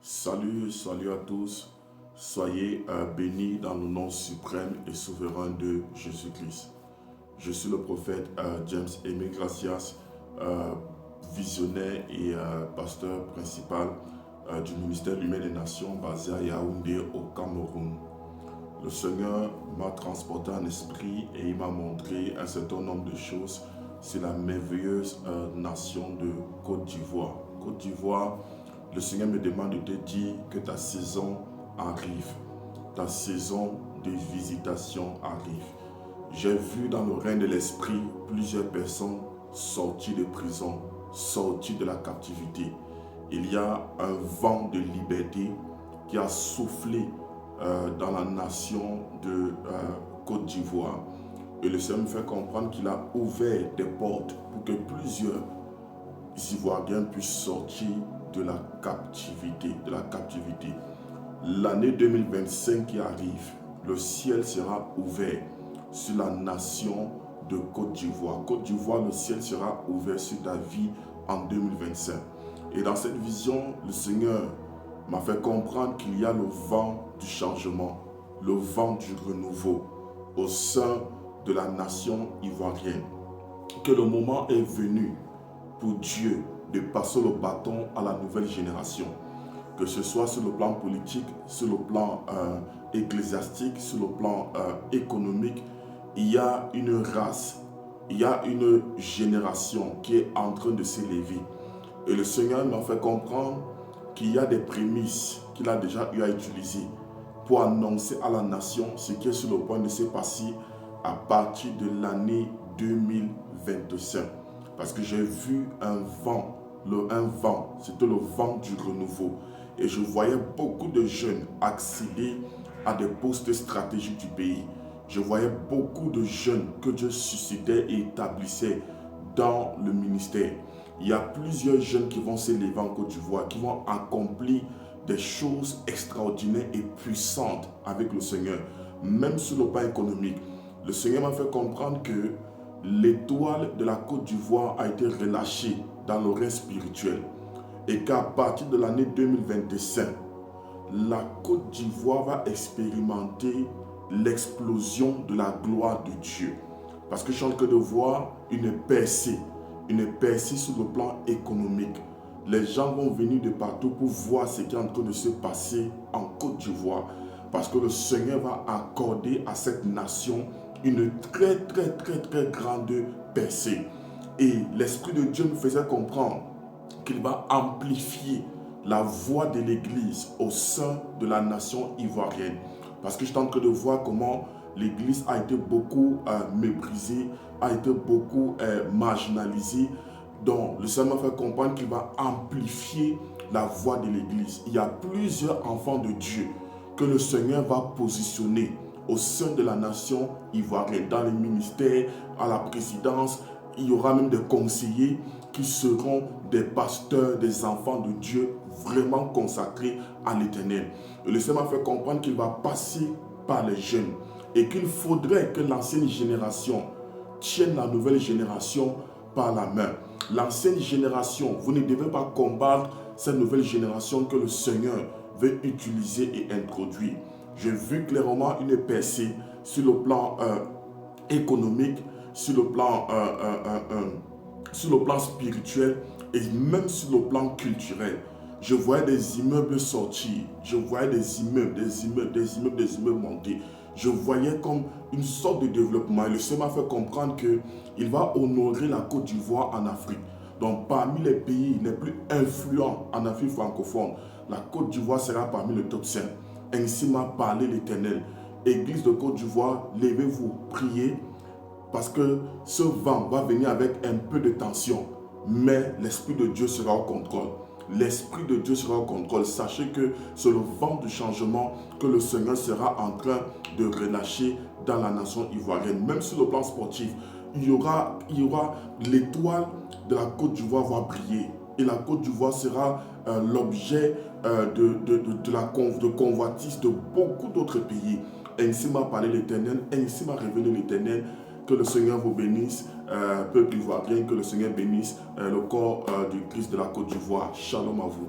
Salut à tous. Soyez bénis dans le nom suprême et souverain de Jésus-Christ. Je suis le prophète James Aimé Gracias, visionnaire et pasteur principal du ministère Lumière des Nations basé à Yaoundé au Cameroun. Le Seigneur m'a transporté en esprit et il m'a montré un certain nombre de choses sur la merveilleuse nation de Côte d'Ivoire. Côte d'Ivoire, le Seigneur me demande de te dire que ta saison arrive. Ta saison de visitation arrive. J'ai vu dans le règne de l'esprit plusieurs personnes sorties de prison, sorties de la captivité. Il y a un vent de liberté qui a soufflé dans la nation de Côte d'Ivoire. Et le Seigneur me fait comprendre qu'il a ouvert des portes pour que plusieurs Ivoiriens puissent sortir de la captivité. L'année 2025 qui arrive, le ciel sera ouvert sur la nation de Côte d'Ivoire. Côte d'Ivoire, le ciel sera ouvert sur ta vie en 2025. Et dans cette vision, le Seigneur m'a fait comprendre qu'il y a le vent du changement, le vent du renouveau au sein de la nation ivoirienne. Que le moment est venu pour Dieu de passer le bâton à la nouvelle génération. Que ce soit sur le plan politique, sur le plan ecclésiastique, sur le plan économique, il y a une race, il y a une génération qui est en train de s'élever. Et le Seigneur m'a fait comprendre qu'il y a des prémices qu'il a déjà eu à utiliser pour annoncer à la nation ce qui est sur le point de se passer à partir de l'année 2025. Parce que j'ai vu un vent, c'était le vent du renouveau. Et je voyais beaucoup de jeunes accéder à des postes stratégiques du pays. Je voyais beaucoup de jeunes que Dieu suscitait et établissait dans le ministère. Il y a plusieurs jeunes qui vont s'élever en Côte d'Ivoire, qui vont accomplir des choses extraordinaires et puissantes avec le Seigneur, même sur le plan économique. Le Seigneur m'a fait comprendre que l'étoile de la Côte d'Ivoire a été relâchée dans le règne spirituel et qu'à partir de l'année 2025, la Côte d'Ivoire va expérimenter l'explosion de la gloire de Dieu. Parce que je suis en train de voir une percée sur le plan économique. Les gens vont venir de partout pour voir ce qui est en train de se passer en Côte d'Ivoire. Parce que le Seigneur va accorder à cette nation une très grande percée. Et l'Esprit de Dieu me faisait comprendre qu'il va amplifier la voix de l'Église au sein de la nation ivoirienne. Parce que je suis en train de voir comment l'Église a été beaucoup méprisée, a été beaucoup marginalisée. Donc le Seigneur m'a fait comprendre qu'il va amplifier la voix de l'Église. Il y a plusieurs enfants de Dieu que le Seigneur va positionner au sein de la nation ivoirienne, dans les ministères, à la présidence. Il y aura même des conseillers qui seront des pasteurs, des enfants de Dieu vraiment consacrés à l'Éternel. Et le Seigneur m'a fait comprendre qu'il va passer par les jeunes et qu'il faudrait que l'ancienne génération tienne la nouvelle génération par la main. L'ancienne génération, vous ne devez pas combattre cette nouvelle génération que le Seigneur veut utiliser et introduire. J'ai vu clairement une percée sur le plan économique, sur le plan spirituel et même sur le plan culturel. Je voyais des immeubles sortir, je voyais des immeubles monter. Je voyais comme une sorte de développement. Et le Seigneur m'a fait comprendre qu'il va honorer la Côte d'Ivoire en Afrique. Donc parmi les pays les plus influents en Afrique francophone, la Côte d'Ivoire sera parmi le top 5. Ainsi m'a parlé l'Éternel. Église de Côte d'Ivoire, levez-vous, priez, parce que ce vent va venir avec un peu de tension, mais l'Esprit de Dieu sera au contrôle. L'Esprit de Dieu sera au contrôle. Sachez que c'est le vent du changement que le Seigneur sera en train de relâcher dans la nation ivoirienne. Même sur le plan sportif, il y aura l'étoile de la Côte d'Ivoire va briller. Et la Côte d'Ivoire sera l'objet de convoitise de beaucoup d'autres pays. Ainsi m'a parlé l'Éternel, ainsi m'a révélé l'Éternel. Que le Seigneur vous bénisse, peuple ivoirien, que le Seigneur bénisse le corps du Christ de la Côte d'Ivoire. Shalom à vous.